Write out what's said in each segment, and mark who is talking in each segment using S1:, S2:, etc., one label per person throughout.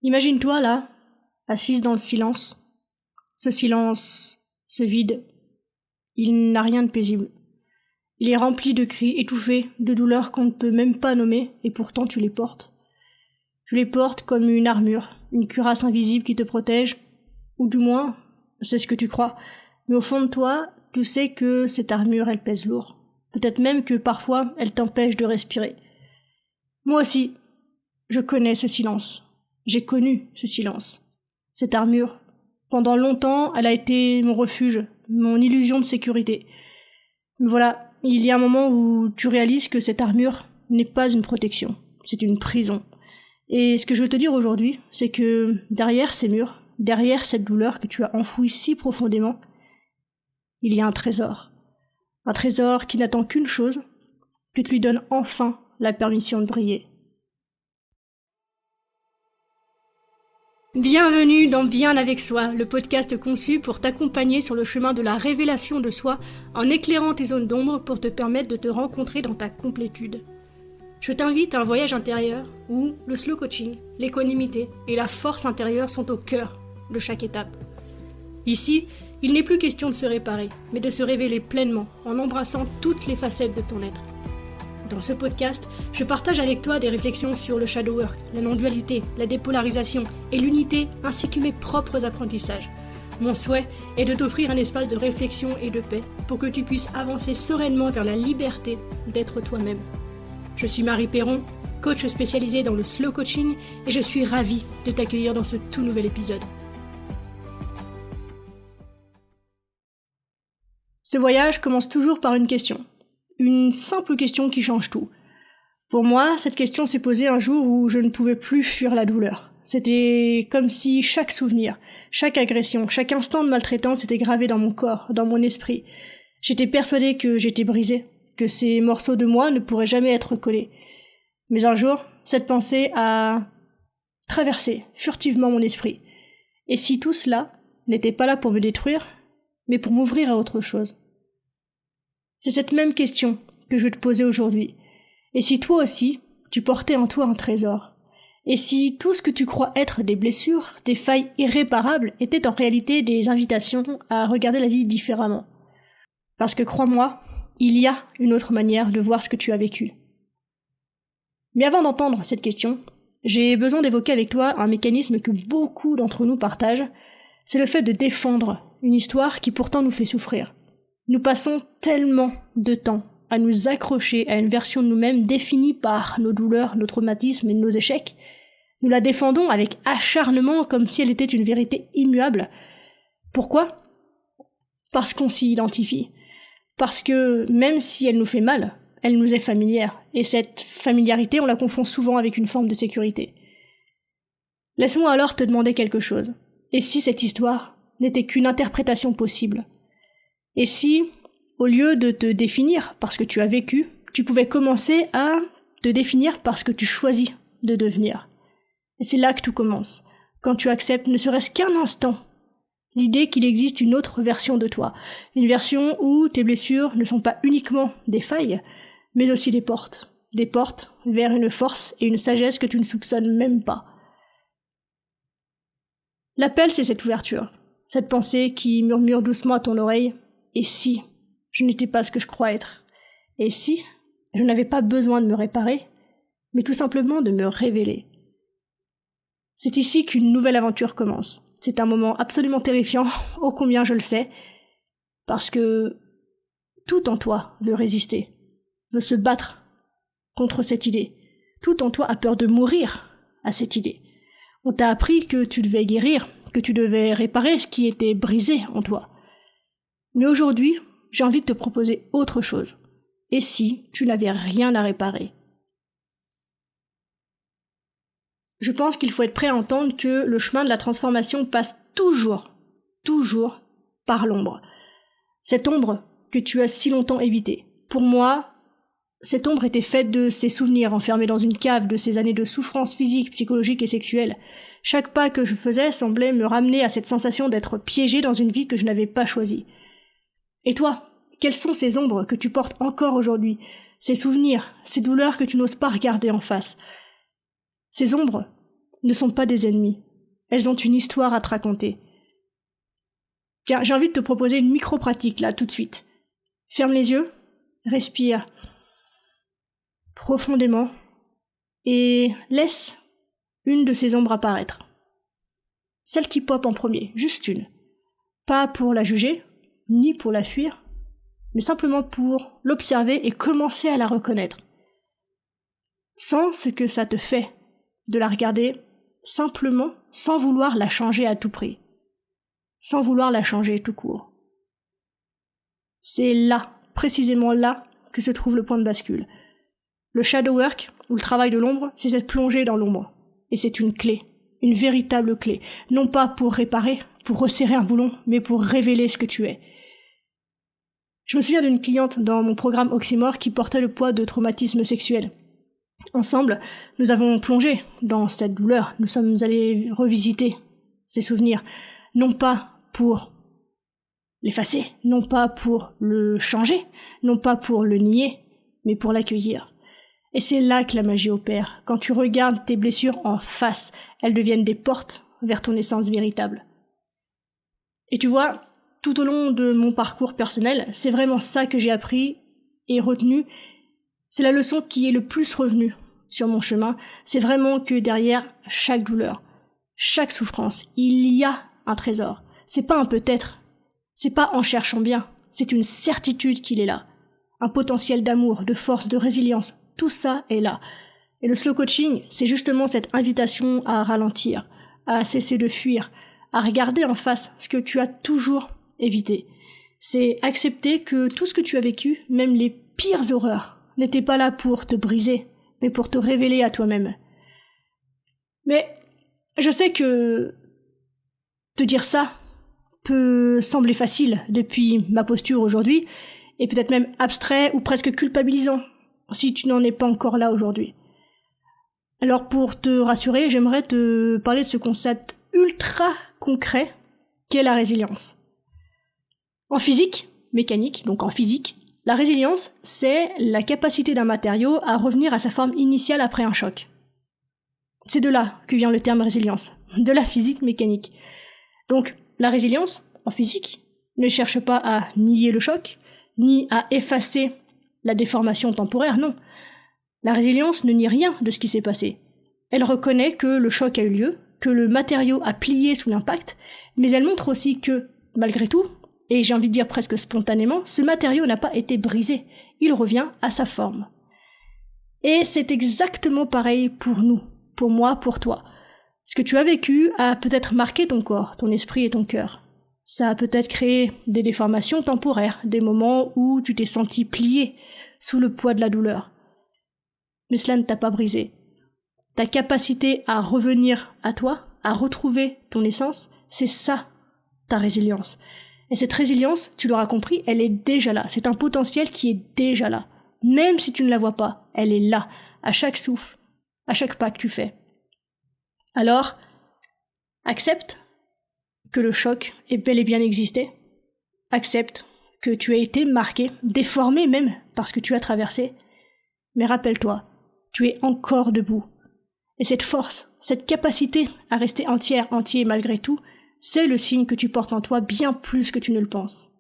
S1: Imagine-toi là, assise dans le silence. Ce silence, ce vide, il n'a rien de paisible. Il est rempli de cris étouffés, de douleurs qu'on ne peut même pas nommer, et pourtant tu les portes. Tu les portes comme une armure, une cuirasse invisible qui te protège, ou du moins, c'est ce que tu crois. Mais au fond de toi, tu sais que cette armure, elle pèse lourd. Peut-être même que parfois, elle t'empêche de respirer. Moi aussi, je connais ce silence. J'ai connu ce silence. Cette armure. Pendant longtemps, elle a été mon refuge, mon illusion de sécurité. Mais voilà, il y a un moment où tu réalises que cette armure n'est pas une protection, c'est une prison. Et ce que je veux te dire aujourd'hui, c'est que derrière ces murs, derrière cette douleur que tu as enfouie si profondément, il y a un trésor. Un trésor qui n'attend qu'une chose, que tu lui donnes enfin la permission de briller. Bienvenue dans Bien avec soi, le podcast conçu pour t'accompagner sur le chemin de la révélation de soi en éclairant tes zones d'ombre pour te permettre de te rencontrer dans ta complétude. Je t'invite à un voyage intérieur où le slow coaching, l'équanimité et la force intérieure sont au cœur de chaque étape. Ici, il n'est plus question de se réparer, mais de se révéler pleinement en embrassant toutes les facettes de ton être. Dans ce podcast, je partage avec toi des réflexions sur le shadow work, la non-dualité, la dépolarisation et l'unité, ainsi que mes propres apprentissages. Mon souhait est de t'offrir un espace de réflexion et de paix pour que tu puisses avancer sereinement vers la liberté d'être toi-même. Je suis Marie Perron, coach spécialisée dans le slow coaching et je suis ravie de t'accueillir dans ce tout nouvel épisode. Ce voyage commence toujours par une question. Une simple question qui change tout. Pour moi, cette question s'est posée un jour où je ne pouvais plus fuir la douleur. C'était comme si chaque souvenir, chaque agression, chaque instant de maltraitance était gravé dans mon corps, dans mon esprit. J'étais persuadée que j'étais brisée, que ces morceaux de moi ne pourraient jamais être collés. Mais un jour, cette pensée a traversé furtivement mon esprit. Et si tout cela n'était pas là pour me détruire, mais pour m'ouvrir à autre chose? C'est cette même question que je veux te poser aujourd'hui. Et si toi aussi, tu portais en toi un trésor? Et si tout ce que tu crois être des blessures, des failles irréparables, étaient en réalité des invitations à regarder la vie différemment? Parce que crois-moi, il y a une autre manière de voir ce que tu as vécu. Mais avant d'entendre cette question, j'ai besoin d'évoquer avec toi un mécanisme que beaucoup d'entre nous partagent, c'est le fait de défendre une histoire qui pourtant nous fait souffrir. Nous passons tellement de temps à nous accrocher à une version de nous-mêmes définie par nos douleurs, nos traumatismes et nos échecs. Nous la défendons avec acharnement comme si elle était une vérité immuable. Pourquoi ? Parce qu'on s'y identifie. Parce que même si elle nous fait mal, elle nous est familière. Et cette familiarité, on la confond souvent avec une forme de sécurité. Laisse-moi alors te demander quelque chose. Et si cette histoire n'était qu'une interprétation possible ? Et si, au lieu de te définir parce que tu as vécu, tu pouvais commencer à te définir parce que tu choisis de devenir? Et c'est là que tout commence, quand tu acceptes, ne serait-ce qu'un instant, l'idée qu'il existe une autre version de toi, une version où tes blessures ne sont pas uniquement des failles, mais aussi des portes vers une force et une sagesse que tu ne soupçonnes même pas. L'appel, c'est cette ouverture, cette pensée qui murmure doucement à ton oreille. Et si je n'étais pas ce que je crois être? Et si je n'avais pas besoin de me réparer, mais tout simplement de me révéler? C'est ici qu'une nouvelle aventure commence. C'est un moment absolument terrifiant, ô combien je le sais, parce que tout en toi veut résister, veut se battre contre cette idée. Tout en toi a peur de mourir à cette idée. On t'a appris que tu devais guérir, que tu devais réparer ce qui était brisé en toi. Mais aujourd'hui, j'ai envie de te proposer autre chose. Et si tu n'avais rien à réparer? Je pense qu'il faut être prêt à entendre que le chemin de la transformation passe toujours par l'ombre. Cette ombre que tu as si longtemps évitée. Pour moi, cette ombre était faite de ces souvenirs enfermés dans une cave, de ces années de souffrance physique, psychologique et sexuelle. Chaque pas que je faisais semblait me ramener à cette sensation d'être piégé dans une vie que je n'avais pas choisie. Et toi, quelles sont ces ombres que tu portes encore aujourd'hui? Ces souvenirs, ces douleurs que tu n'oses pas regarder en face? Ces ombres, ne sont pas des ennemis. Elles ont une histoire à te raconter. Tiens, j'ai envie de te proposer une micro-pratique là, tout de suite. Ferme les yeux, respire profondément et laisse une de ces ombres apparaître. Celle qui pop en premier, juste une. Pas pour la juger, ni pour la fuir, mais simplement pour l'observer et commencer à la reconnaître. Sens ce que ça te fait de la regarder simplement, sans vouloir la changer à tout prix. Sans vouloir la changer tout court. C'est là, précisément là, que se trouve le point de bascule. Le shadow work, ou le travail de l'ombre, c'est cette plongée dans l'ombre. Et c'est une clé, une véritable clé. Non pas pour réparer, pour resserrer un boulon, mais pour révéler ce que tu es. Je me souviens d'une cliente dans mon programme Oxymore qui portait le poids de traumatisme sexuel. Ensemble, nous avons plongé dans cette douleur, nous sommes allés revisiter ces souvenirs, non pas pour l'effacer, non pas pour le changer, non pas pour le nier, mais pour l'accueillir. Et c'est là que la magie opère. Quand tu regardes tes blessures en face, elles deviennent des portes vers ton essence véritable. Et tu vois, tout au long de mon parcours personnel, c'est vraiment ça que j'ai appris et retenu. C'est la leçon qui est le plus revenue sur mon chemin. C'est vraiment que derrière chaque douleur, chaque souffrance, il y a un trésor. C'est pas un peut-être, c'est pas en cherchant bien, c'est une certitude qu'il est là. Un potentiel d'amour, de force, de résilience, tout ça est là. Et le slow coaching, c'est justement cette invitation à ralentir, à cesser de fuir, à regarder en face ce que tu as toujours évité. C'est accepter que tout ce que tu as vécu, même les pires horreurs, n'étaient pas là pour te briser, mais pour te révéler à toi-même. Mais je sais que te dire ça peut sembler facile depuis ma posture aujourd'hui, et peut-être même abstrait ou presque culpabilisant, si tu n'en es pas encore là aujourd'hui. Alors pour te rassurer, j'aimerais te parler de ce concept ultra concret qu'est la résilience. En physique, mécanique, donc en physique, la résilience, c'est la capacité d'un matériau à revenir à sa forme initiale après un choc. C'est de là que vient le terme résilience, de la physique mécanique. Donc, la résilience, en physique, ne cherche pas à nier le choc, ni à effacer la déformation temporaire, non. La résilience ne nie rien de ce qui s'est passé. Elle reconnaît que le choc a eu lieu, que le matériau a plié sous l'impact, mais elle montre aussi que, malgré tout, et j'ai envie de dire presque spontanément, ce matériau n'a pas été brisé, il revient à sa forme. Et c'est exactement pareil pour nous, pour moi, pour toi. Ce que tu as vécu a peut-être marqué ton corps, ton esprit et ton cœur. Ça a peut-être créé des déformations temporaires, des moments où tu t'es senti plié sous le poids de la douleur. Mais cela ne t'a pas brisé. Ta capacité à revenir à toi, à retrouver ton essence, c'est ça, ta résilience. Et cette résilience, tu l'auras compris, elle est déjà là. C'est un potentiel qui est déjà là. Même si tu ne la vois pas, elle est là, à chaque souffle, à chaque pas que tu fais. Alors, accepte que le choc ait bel et bien existé. Accepte que tu as été marqué, déformé même par ce que tu as traversé. Mais rappelle-toi, tu es encore debout. Et cette force, cette capacité à rester entier malgré tout, c'est le signe que tu portes en toi bien plus que tu ne le penses.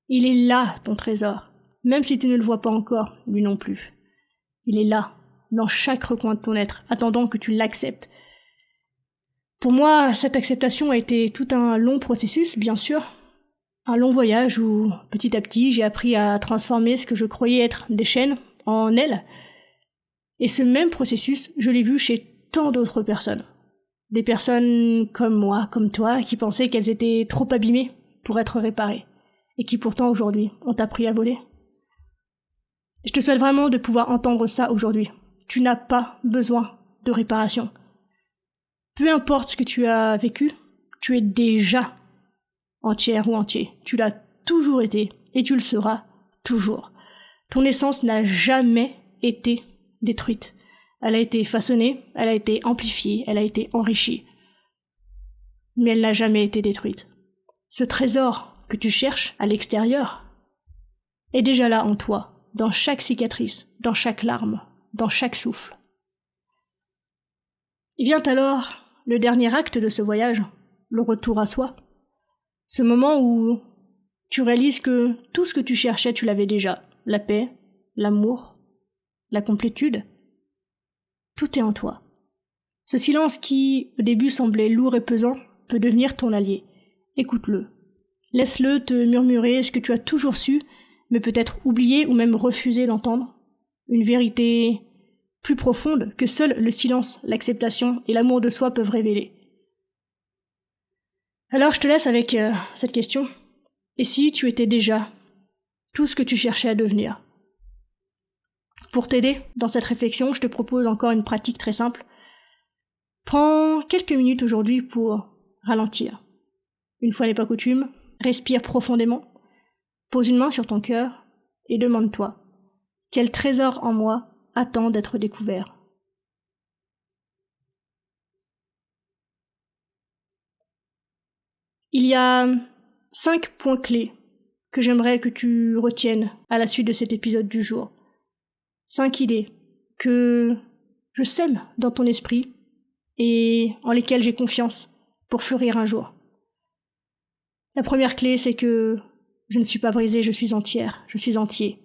S1: Il est là, ton trésor, même si tu ne le vois pas encore, lui non plus. Il est là, dans chaque recoin de ton être, attendant que tu l'acceptes. Pour moi, cette acceptation a été tout un long processus, bien sûr. Un long voyage où, petit à petit, j'ai appris à transformer ce que je croyais être des chaînes en ailes. Et ce même processus, je l'ai vu chez tant d'autres personnes. Des personnes comme moi, comme toi, qui pensaient qu'elles étaient trop abîmées pour être réparées, et qui pourtant aujourd'hui ont appris à voler. Je te souhaite vraiment de pouvoir entendre ça aujourd'hui. Tu n'as pas besoin de réparation. Peu importe ce que tu as vécu, tu es déjà entière ou entier. Tu l'as toujours été, et tu le seras toujours. Ton essence n'a jamais été détruite. Elle a été façonnée, elle a été amplifiée, elle a été enrichie. Mais elle n'a jamais été détruite. Ce trésor que tu cherches à l'extérieur est déjà là en toi, dans chaque cicatrice, dans chaque larme, dans chaque souffle. Il vient alors le dernier acte de ce voyage, le retour à soi. Ce moment où tu réalises que tout ce que tu cherchais, tu l'avais déjà. La paix, l'amour, la complétude. Tout est en toi. Ce silence qui, au début, semblait lourd et pesant, peut devenir ton allié. Écoute-le. Laisse-le te murmurer ce que tu as toujours su, mais peut-être oublié ou même refusé d'entendre. Une vérité plus profonde que seul le silence, l'acceptation et l'amour de soi peuvent révéler. Alors je te laisse avec cette question. Et si tu étais déjà tout ce que tu cherchais à devenir? Pour t'aider dans cette réflexion, je te propose encore une pratique très simple. Prends quelques minutes aujourd'hui pour ralentir. Une fois n'est pas coutume, respire profondément, pose une main sur ton cœur et demande-toi, quel trésor en moi attend d'être découvert? Il y a 5 points clés que j'aimerais que tu retiennes à la suite de cet épisode du jour. 5 idées que je sème dans ton esprit et en lesquelles j'ai confiance pour fleurir un jour. La première clé, c'est que je ne suis pas brisée, je suis entière, je suis entier.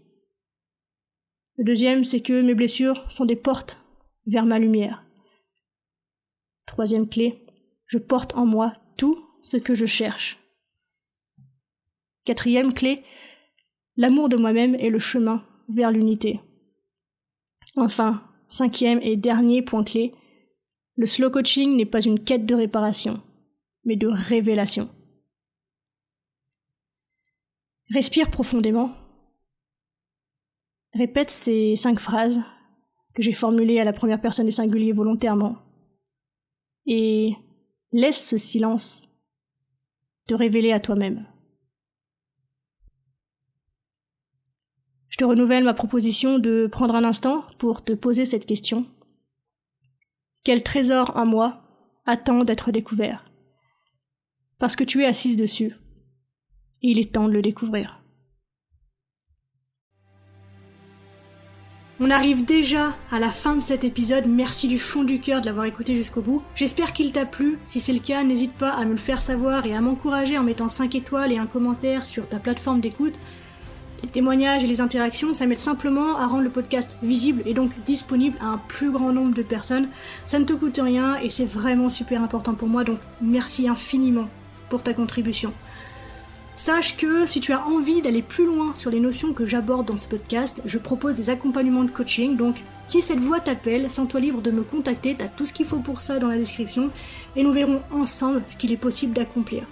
S1: Le deuxième, c'est que mes blessures sont des portes vers ma lumière. Troisième clé, je porte en moi tout ce que je cherche. Quatrième clé, l'amour de moi-même est le chemin vers l'unité. Enfin, cinquième et dernier point clé, le slow coaching n'est pas une quête de réparation, mais de révélation. Respire profondément. Répète ces 5 phrases que j'ai formulées à la première personne du singulier volontairement. Et laisse ce silence te révéler à toi-même. Je te renouvelle ma proposition de prendre un instant pour te poser cette question. Quel trésor en moi attend d'être découvert? Parce que tu es assise dessus. Et il est temps de le découvrir. On arrive déjà à la fin de cet épisode, merci du fond du cœur de l'avoir écouté jusqu'au bout. J'espère qu'il t'a plu, si c'est le cas, n'hésite pas à me le faire savoir et à m'encourager en mettant 5 étoiles et un commentaire sur ta plateforme d'écoute. Les témoignages et les interactions, ça m'aide simplement à rendre le podcast visible et donc disponible à un plus grand nombre de personnes. Ça ne te coûte rien et c'est vraiment super important pour moi, donc merci infiniment pour ta contribution. Sache que si tu as envie d'aller plus loin sur les notions que j'aborde dans ce podcast, je propose des accompagnements de coaching, donc si cette voix t'appelle, sens-toi libre de me contacter, t'as tout ce qu'il faut pour ça dans la description, et nous verrons ensemble ce qu'il est possible d'accomplir.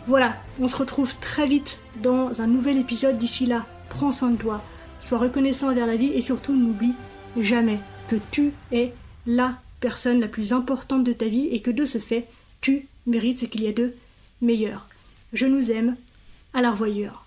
S1: Voilà, on se retrouve très vite dans un nouvel épisode, d'ici là, prends soin de toi, sois reconnaissant envers la vie, et surtout n'oublie jamais que tu es la personne la plus importante de ta vie, et que de ce fait, tu mérites ce qu'il y a de meilleur. Je nous aime. À la revoyure.